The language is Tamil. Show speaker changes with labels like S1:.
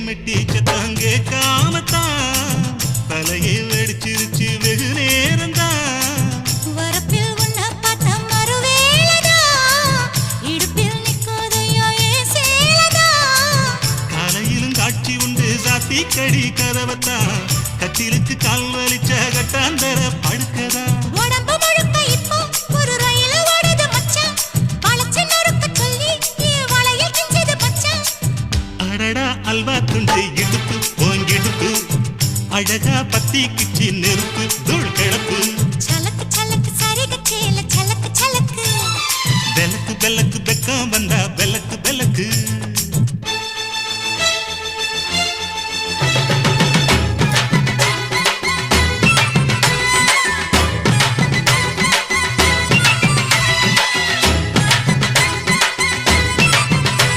S1: மெட்டி சத்தம் கேட்காமத்தான் தலையை வெடிச்சிருச்சு வெகு நேரம்தான்.
S2: வரப்பில் உன்ன பார்த்த மறுவேளதா இடுப்பில் நிற்கோதையோ ஏன் சேலதா.
S1: காலையிலும் காட்சி உண்டு சாத்தி கடி கதவத்தான் கட்டிலுக்கு கால் வலிச்ச கட்டாந்தர படுக்கதா.
S2: உடம்பு முழுக்க இப்போ ஒரு ரயில் ஓடுது மச்சான். வளைச்சு நொறுக்க சொல்லி என் வளையல் கிஞ்சது மச்சான்.
S1: அடடா அல்வா துண்டு இடுப்பு போங்கிடுப்பு அழகா பத்தி கிச்சி நெருப்பு தூள் கிடப்பு.
S2: சலக்கு சலக்கு சரிக சேல சலக்கு சலக்கு
S1: பெலக்கு பெலக்கு பெக்கம் வந்தா பெலக்கு பெலக்கு